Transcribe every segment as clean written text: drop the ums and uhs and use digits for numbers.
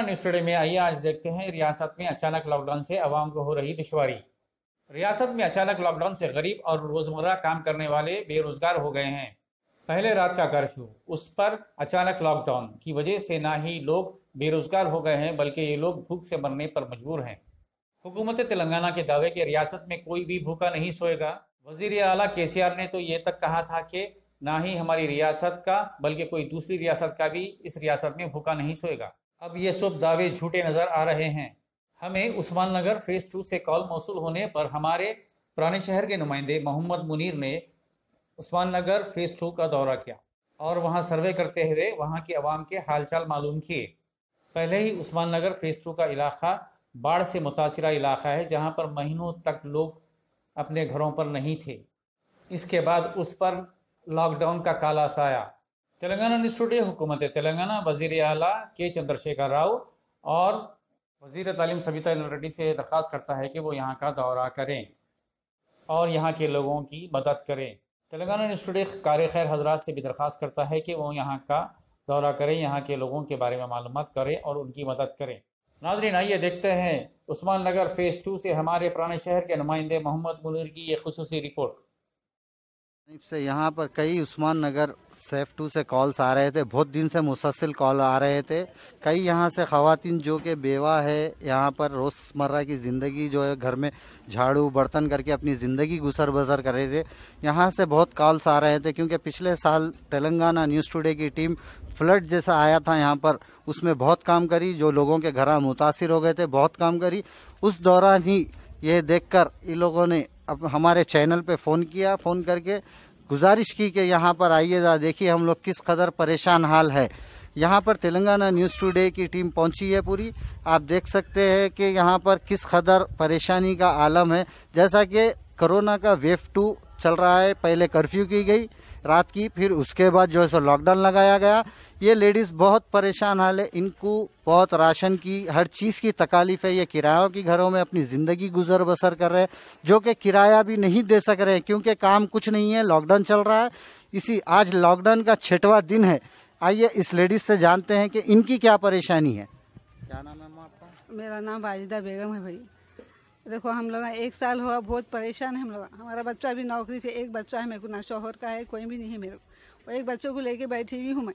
News today में आइए आज देखते हैं रियासत में अचानक लॉकडाउन से आवाम को हो रही दुश्वारी। रियासत में अचानक लॉकडाउन से गरीब और रोजमर्रा काम करने वाले बेरोजगार हो गए हैं। पहले रात का कर्फ्यू, उस पर अचानक लॉकडाउन की वजह से ना ही लोग बेरोजगार हो गए हैं बल्कि ये लोग भूख से मरने पर मजबूर हैं। हुकूमत तेलंगाना के दावे कि रियासत में कोई भी भूखा नहीं सोएगा। वजीर आला केसीआर ने तो ये तक कहा था कि ना ही हमारी रियासत का बल्कि कोई दूसरी रियासत का भी इस रियासत में भूखा नहीं सोएगा। अब ये सब दावे झूठे नजर आ रहे हैं। हमें उस्मान नगर फेज 2 से कॉल मौसूल होने पर हमारे पुराने शहर के नुमाइंदे मोहम्मद मुनीर ने उस्मान नगर फेज 2 का दौरा किया और वहां सर्वे करते हुए वहां के अवाम के हालचाल मालूम किए। पहले ही उस्मान नगर फेज 2 का इलाका बाढ़ से मुतासिरा इलाका है, जहां पर महीनों तक लोग अपने घरों पर नहीं थे। इसके बाद उस पर लॉकडाउन का काला साया। तेलंगाना न्यूज टुडे हुकूमत तेलंगाना वजीर आला के चंद्रशेखर राव और वजीर तालीम सविता रेड्डी से दरख्वास्त करता है कि वो यहाँ का दौरा करें और यहाँ के लोगों की मदद करें। तेलंगाना न्यूज टुडे कार खैर हजरात से भी दरख्वास्त करता है कि वो यहाँ का दौरा करें, यहाँ के लोगों के बारे में मालूमात करें और उनकी मदद करें। नाज़रीन, आइए देखते हैं उस्मान नगर फेज 2 से हमारे पुराने शहर के नुमाइंदे मोहम्मद मुनीर की ये खुसूसी रिपोर्ट। से यहाँ पर कई उस्मान नगर सेफ 2 से कॉल्स आ रहे थे, बहुत दिन से मुसलसल कॉल आ रहे थे। कई यहाँ से ख़वातीन जो कि बेवा है, यहाँ पर रोज़मर्रा की ज़िंदगी जो है घर में झाड़ू बर्तन करके अपनी ज़िंदगी गुजर बसर कर रहे थे। यहाँ से बहुत कॉल्स आ रहे थे क्योंकि पिछले साल तेलंगाना न्यूज़ टुडे की टीम फ्लड जैसा आया था यहाँ पर, उसमें बहुत काम करी, जो लोगों के घर मुतासिर हो गए थे बहुत काम करी। उस दौरान ही ये देखकर इन लोगों ने अब हमारे चैनल पे फ़ोन किया, फ़ोन करके गुजारिश की कि यहाँ पर आइएगा, देखिए हम लोग किस कदर परेशान हाल है। यहाँ पर तेलंगाना न्यूज़ टुडे की टीम पहुँची है पूरी। आप देख सकते हैं कि यहाँ पर किस कदर परेशानी का आलम है। जैसा कि कोरोना का वेव 2 चल रहा है, पहले कर्फ्यू की गई रात की, फिर उसके बाद जो है सो लॉकडाउन लगाया गया। ये लेडीज़ बहुत परेशान हाल है, इनको बहुत राशन की हर चीज़ की तकालीफ है। ये किरायों की घरों में अपनी ज़िंदगी गुजर बसर कर रहे हैं, जो कि किराया भी नहीं दे सक रहे हैं क्योंकि काम कुछ नहीं है, लॉकडाउन चल रहा है। इसी आज लॉकडाउन का 6वां दिन है। आइए इस लेडीज़ से जानते हैं कि इनकी क्या परेशानी है। क्या नाम है आपका? मेरा नाम वाजिदा बेगम है भाई। देखो हम लोग 1 साल हुआ बहुत परेशान है हम लोग। हमारा बच्चा भी नौकरी से, एक बच्चा है मेरे को, ना शौहर का है, कोई भी नहीं है मेरे को। एक बच्चों को लेके बैठी हुई हूँ मैं।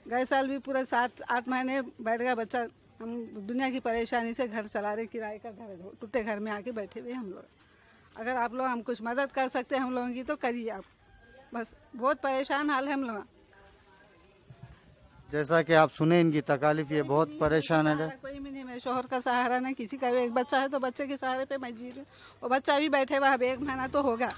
गए साल भी पूरा 7-8 महीने बैठ गया बच्चा। हम दुनिया की परेशानी से घर चला रहे, किराए का घर है, टूटे घर में आके बैठे हुए हम लोग। अगर आप लोग हम कुछ मदद कर सकते हैं हम लोगों की तो करिए आप। बस बहुत परेशान हाल है हम लोग। जैसा कि आप सुने इनकी तकालीफ, ये बहुत परेशान है। कोई भी नहीं, मेरे शोहर का सहारा नहीं, किसी का भी। एक बच्चा है तो बच्चे के सहारे पे मैं जी रही हूँ। और बच्चा भी बैठे हुआ है, 1 महीना तो होगा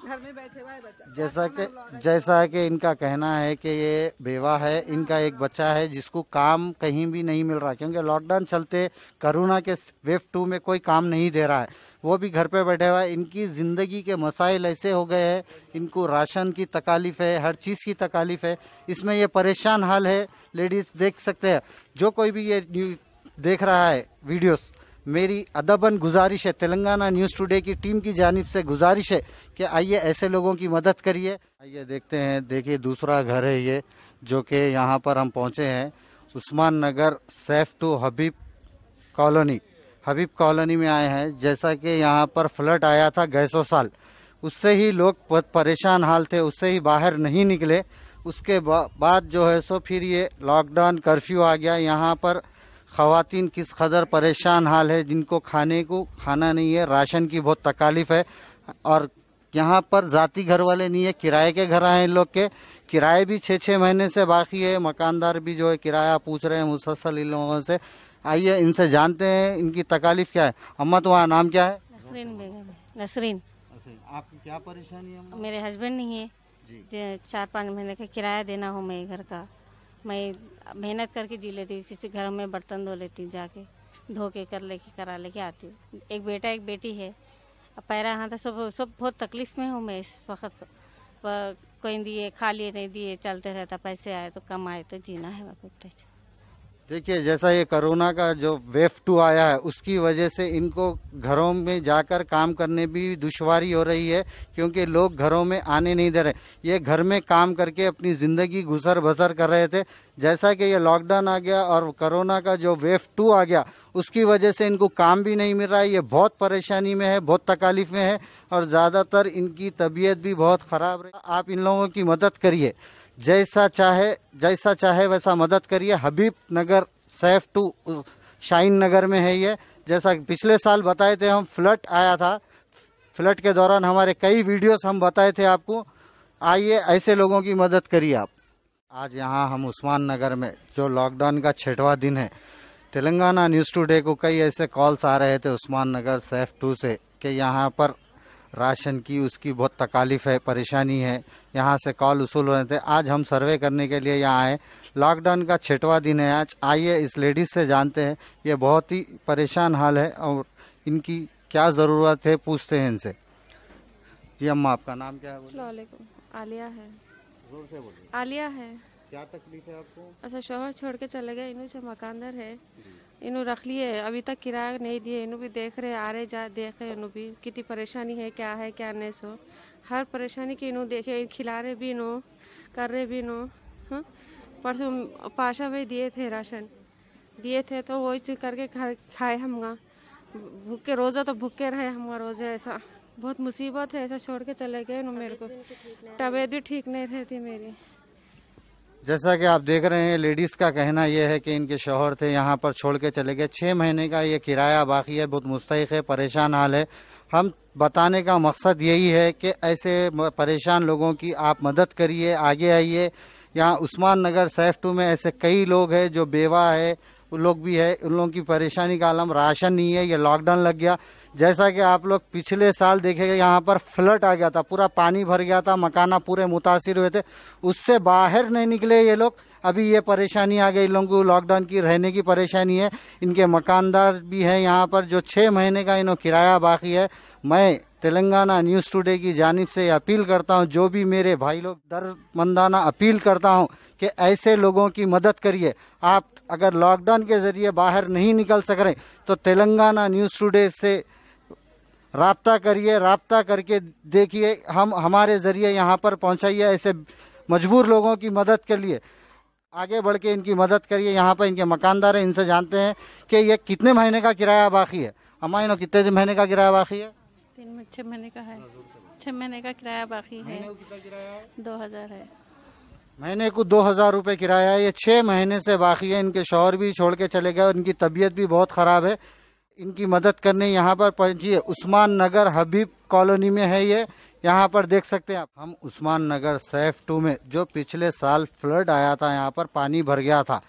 घर में बैठे हुआ है बच्चा। जैसा कि इनका कहना है कि ये बेवा है, इनका एक बच्चा है जिसको काम कहीं भी नहीं मिल रहा क्योंकि लॉकडाउन चलते कोरोना के वेव 2 में कोई काम नहीं दे रहा है, वो भी घर पे बैठे हुआ है। इनकी ज़िंदगी के मसाइल ऐसे हो गए हैं, इनको राशन की तकालीफ है, हर चीज़ की तकालीफ है, इसमें ये परेशान हाल है। लेडीज़ देख सकते हैं, जो कोई भी ये देख रहा है वीडियोस, मेरी अदबन गुजारिश है, तेलंगाना न्यूज़ टुडे की टीम की जानिब से गुजारिश है कि आइए ऐसे लोगों की मदद करिए। आइए देखते हैं, देखिए दूसरा घर है ये, जो कि यहाँ पर हम पहुँचे हैं उस्मान नगर सेफ 2 हबीब कॉलोनी में आए हैं। जैसा कि यहाँ पर फ्लड आया था गैसो साल, उससे ही लोग बहुत परेशान हाल थे, उससे ही बाहर नहीं निकले। उसके बाद जो है सो फिर ये लॉकडाउन कर्फ्यू आ गया। यहाँ पर ख़वातीन किस कदर परेशान हाल है, जिनको खाने को खाना नहीं है, राशन की बहुत तकालीफ है। और यहाँ पर ज़ाती घर वाले नहीं है, किराए के घर आए इन लोग के। किराए भी 6-6 महीने से बाकी है। मकानदार भी जो है किराया पूछ रहे हैं मुसलसल इन लोगों से। आइए इनसे जानते हैं इनकी तकालीफ क्या है। अम्मा तुम्हारा नाम क्या है? नसरीन बेगम। नसरीन। आपकी क्या परेशानी है? मेरे हस्बैंड नहीं है जी। 4-5 महीने का किराया देना हो मैं घर का। मैं मेहनत करके जी लेती हूँ, किसी घर में बर्तन धो लेती हूँ, जाके धो के करा लेके आती हूँ। एक बेटा एक बेटी है। अब पैरा हाथ सब बहुत तकलीफ में हूँ मैं इस वक्त। कोई दिए खा लिए नहीं दिए चलते रहता, पैसे आए तो कम आए तो जीना है वक्त। देखिए, जैसा ये कोरोना का जो वेव 2 आया है, उसकी वजह से इनको घरों में जाकर काम करने भी दुश्वारी हो रही है, क्योंकि लोग घरों में आने नहीं दे रहे। ये घर में काम करके अपनी जिंदगी गुजर बसर कर रहे थे। जैसा कि ये लॉकडाउन आ गया और कोरोना का जो वेव 2 आ गया, उसकी वजह से इनको काम भी नहीं मिल रहा है। ये बहुत परेशानी में है, बहुत तकलीफ में है और ज़्यादातर इनकी तबीयत भी बहुत ख़राब रही। आप इन लोगों की मदद करिए, जैसा चाहे वैसा मदद करिए। हबीब नगर सैफ 2 शाहीन नगर में है ये। जैसा पिछले साल बताए थे हम, फ्लड आया था, फ्लड के दौरान हमारे कई वीडियोस हम बताए थे आपको। आइए, ऐसे लोगों की मदद करिए आप। आज यहाँ हम उस्मान नगर में, जो लॉकडाउन का 6वां दिन है, तेलंगाना न्यूज़ टुडे को कई ऐसे कॉल्स आ रहे थे उस्मान नगर सैफ 2 से कि यहाँ पर राशन की उसकी बहुत तकालीफ है, परेशानी है। यहाँ से कॉल उसूल हो रहे थे। आज हम सर्वे करने के लिए यहाँ आए। लॉकडाउन का 6वां दिन है आज। आइए इस लेडीज से जानते हैं, ये बहुत ही परेशान हाल है और इनकी क्या ज़रूरत है, पूछते हैं इनसे। जी अम्मा, आपका नाम क्या है? अस्सलाम वालेकुम। आलिया है। जोर से बोलिए। आलिया है। क्या तकलीफ है आपको? अच्छा, शोहर छोड़ के चले गए। इन्हों से मकानदार है, इन्हों रख लिए, अभी तक किराया नहीं दिए। इन्हों भी देख रहे, आ रहे जा देख रहे, इन्हों भी कितनी परेशानी है, क्या नहीं सो। हर परेशानी की इन्हों देखे, खिला रहे भी इन्हों, कर रहे भी इन्हों। हाँ, परसों पाशा में दिए थे, राशन दिए थे, तो वही चीज करके खाए हम। भूखे रोज़ा तो भूखे रहे हम रोज़े। ऐसा बहुत मुसीबत है, ऐसा छोड़ के चले गए इन्हों मेरे को। तबीयत भी ठीक नहीं रहती मेरी। जैसा कि आप देख रहे हैं, लेडीज का कहना यह है कि इनके शौहर थे, यहाँ पर छोड़ के चले गए। 6 महीने का ये किराया बाकी है, बहुत मुस्तहिक है, परेशान हाल है। हम बताने का मकसद यही है कि ऐसे परेशान लोगों की आप मदद करिए, आगे आइए। यहाँ उस्मान नगर सैफ 2 में ऐसे कई लोग हैं जो बेवा है, उन लोग भी है। उन लोगों की परेशानी का आलम, राशन नहीं है, ये लॉकडाउन लग गया। जैसा कि आप लोग पिछले साल देखेंगे, यहाँ पर फ्लड आ गया था, पूरा पानी भर गया था, मकाना पूरे मुतासिर हुए थे, उससे बाहर नहीं निकले ये लोग। अभी ये परेशानी आ गई इन लोगों को, लॉकडाउन की रहने की परेशानी है। इनके मकानदार भी हैं यहाँ पर, जो 6 महीने का इन्हों किराया बाकी है। मैं तेलंगाना न्यूज़ टुडे की जानिब से अपील करता हूँ, जो भी मेरे भाई लोग, दरमंदाना अपील करता हूँ कि ऐसे लोगों की मदद करिए। आप अगर लॉकडाउन के जरिए बाहर नहीं निकल सक रहे तो तेलंगाना न्यूज़ टुडे से राब्ता करिए, राब्ता करके देखिए, हम हमारे जरिए यहाँ पर पहुँचाइए। ऐसे मजबूर लोगों की मदद के लिए आगे बढ़ के इनकी मदद करिए। यहाँ पर इनके मकानदार हैं, इनसे जानते हैं कि ये कितने महीने का किराया बाकी है। हमारे कितने महीने का किराया बाकी है? 6 महीने का है। 6 महीने का किराया बाकी है। 2000 है। महीने को 2000 रुपये किराया है। ये 6 महीने से बाकी है। इनके शौहर भी छोड़ के चले गए और इनकी तबीयत भी बहुत ख़राब है। इनकी मदद करने यहाँ पर पहुंचिए। उस्मान नगर हबीब कॉलोनी में है ये। यहाँ पर देख सकते हैं आप। हम उस्मान नगर सैफ 2 में, जो पिछले साल फ्लड आया था, यहाँ पर पानी भर गया था।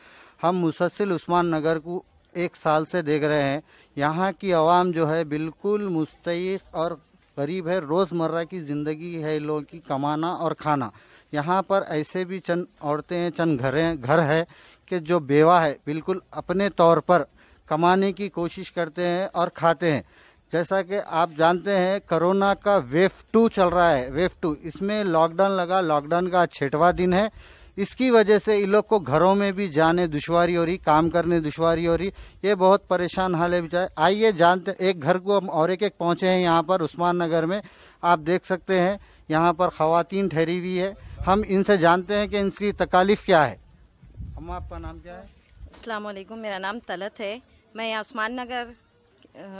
हम मुसलसल उस्मान नगर को 1 साल से देख रहे हैं। यहाँ की आवाम जो है बिल्कुल मुस्तहिक और गरीब है। रोज़मर्रा की ज़िंदगी है लोगों की, कमाना और खाना। यहाँ पर ऐसे भी चंद औरतें हैं, चंद घर है कि जो बेवा है, बिल्कुल अपने तौर पर कमाने की कोशिश करते हैं और खाते हैं। जैसा कि आप जानते हैं, कोरोना का वेव 2 चल रहा है। वेव 2, इसमें लॉकडाउन लगा। लॉकडाउन का 6वां दिन है। इसकी वजह से इन लोग को घरों में भी जाने दुश्वारी हो रही, काम करने दुश्वारी हो रही। ये बहुत परेशान हाल है बेचारे। आइए जानते, एक घर को हम और एक पहुंचे हैं यहाँ पर उस्मान नगर में। आप देख सकते हैं यहाँ पर खवातीन ठहरी हुई है। हम इनसे जानते हैं कि इनकी तकालीफ क्या है। अम्मा, आपका नाम क्या है? अस्सलाम वालेकुम, मेरा नाम तलत है। मैं यहाँ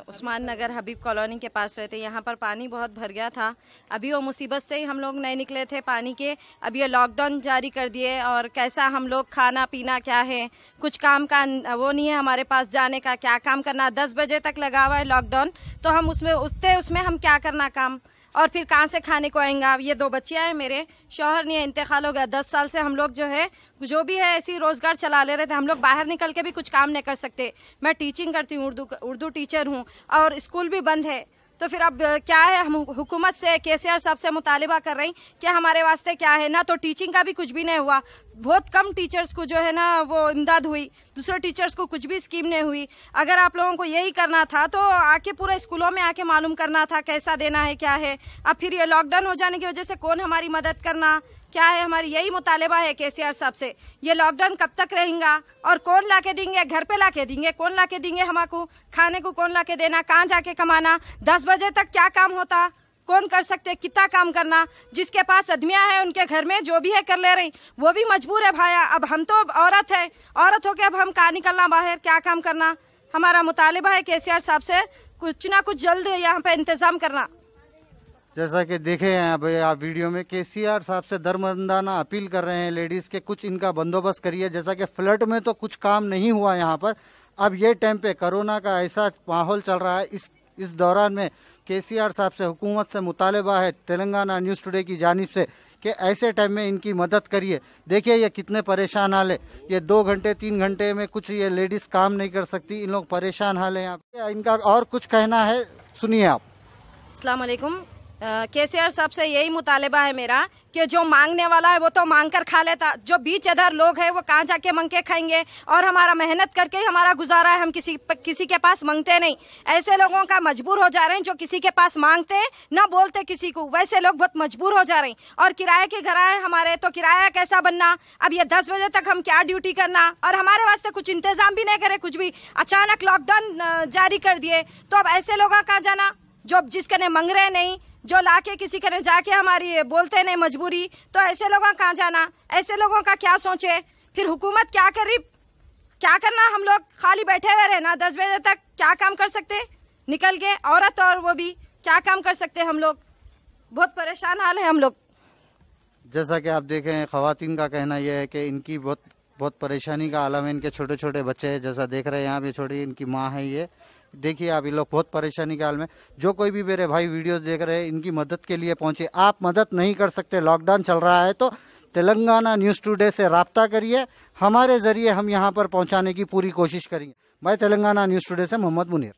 उस्मान नगर हबीब कॉलोनी के पास रहते। यहाँ पर पानी बहुत भर गया था। अभी वो मुसीबत से ही हम लोग नहीं निकले थे पानी के। अभी ये लॉकडाउन जारी कर दिए और कैसा हम लोग खाना पीना क्या है, कुछ काम का वो नहीं है हमारे पास जाने का, क्या काम करना। 10 बजे तक लगा हुआ है लॉकडाउन, तो हम उसमें हम क्या करना काम, और फिर कहाँ से खाने को आएंगे। ये 2 बच्चियाँ हैं, मेरे शौहर नहीं है, इंतकाल हो गया। 10 साल से हम लोग जो भी है ऐसी रोजगार चला ले रहे थे। हम लोग बाहर निकल के भी कुछ काम नहीं कर सकते। मैं टीचिंग करती हूँ, उर्दू टीचर हूँ, और स्कूल भी बंद है। तो फिर अब क्या है, हम हुकूमत से, केसीआर साहब से मुतालिबा कर रही कि हमारे वास्ते क्या है ना। तो टीचिंग का भी कुछ भी नहीं हुआ। बहुत कम टीचर्स को जो है ना वो इमदाद हुई, दूसरे टीचर्स को कुछ भी स्कीम नहीं हुई। अगर आप लोगों को यही करना था तो आके पूरे स्कूलों में आके मालूम करना था कैसा देना है क्या है। अब फिर ये लॉकडाउन हो जाने की वजह से कौन हमारी मदद करना, क्या है, हमारी यही मुतालिबा है केसीआर साहब से। ये लॉकडाउन कब तक रहेगा और कौन ला के देंगे, घर पे ला के देंगे, कौन ला के देंगे, हमको खाने को कौन ला के देना, कहाँ जाके कमाना, 10 बजे तक क्या काम होता, कौन कर सकते, कितना काम करना। जिसके पास आदमियां है उनके घर में जो भी है कर ले रही, वो भी मजबूर है भाया। अब हम तो औरत है, औरत होके अब हम कहाँ निकलना बाहर, क्या काम करना। हमारा मुतालिबा है केसीआर साहब से कुछ ना कुछ जल्द यहाँ पे इंतजाम करना। जैसा कि देखे हैं अब आप वीडियो में, केसीआर साहब से दरमंदाना अपील कर रहे हैं लेडीज के, कुछ इनका बंदोबस्त करिए। जैसा कि फ्लड में तो कुछ काम नहीं हुआ यहाँ पर, अब ये टाइम पे कोरोना का ऐसा माहौल चल रहा है, इस दौरान में केसीआर साहब से हुकूमत से मुतालिबा है तेलंगाना न्यूज़ टुडे की जानिब से कि ऐसे टाइम में इनकी मदद करिए। देखिए ये कितने परेशान हाल है, ये 2 घंटे 3 घंटे में कुछ ये लेडीज काम नहीं कर सकती, इन लोग परेशान हाल है यहाँ पे। इनका और कुछ कहना है, सुनिए आप। अस्सलाम वालेकुम। केसीआर साहब से यही मुतालिबा है मेरा कि जो मांगने वाला है वो तो मांग कर खा लेता, जो बीच इधर लोग हैं वो कहाँ जाके मांग के खाएंगे। और हमारा मेहनत करके ही हमारा गुजारा है, हम किसी के पास मांगते नहीं। ऐसे लोगों का मजबूर हो जा रहे हैं जो किसी के पास मांगते ना बोलते किसी को, वैसे लोग बहुत मजबूर हो जा रहे हैं। और किराए के घर आए हमारे, तो किराया कैसा बनना, अब ये 10 बजे तक हम क्या ड्यूटी करना, और हमारे वास्ते कुछ इंतजाम भी नहीं करे, कुछ भी अचानक लॉकडाउन जारी कर दिए। तो अब ऐसे लोग कहाँ जाना जो जिसके ने मंग रहे नहीं, जो लाके किसी के जाके हमारी बोलते नहीं मजबूरी, तो ऐसे लोगों कहाँ जाना, ऐसे लोगों का क्या सोचे। फिर हुकूमत क्या करी, क्या करना, हम लोग खाली बैठे हुए रहना 10 बजे तक, क्या काम कर सकते निकल के, औरत और वो भी क्या काम कर सकते। हम लोग बहुत परेशान हाल है हम लोग। जैसा कि आप देख रहे हैं, खवातीन का कहना यह है कि इनकी बहुत परेशानी का आलम है, इनके छोटे छोटे बच्चे हैं, जैसा देख रहे हैं यहाँ पे छोटी इनकी माँ है। ये देखिए आप, ये लोग बहुत परेशानी के हाल में। जो कोई भी मेरे भाई वीडियोस देख रहे हैं, इनकी मदद के लिए पहुंचे। आप मदद नहीं कर सकते, लॉकडाउन चल रहा है, तो तेलंगाना न्यूज़ टुडे से राब्ता करिए, हमारे जरिए हम यहाँ पर पहुँचाने की पूरी कोशिश करेंगे। भाई तेलंगाना न्यूज़ टुडे से मोहम्मद मुनीर।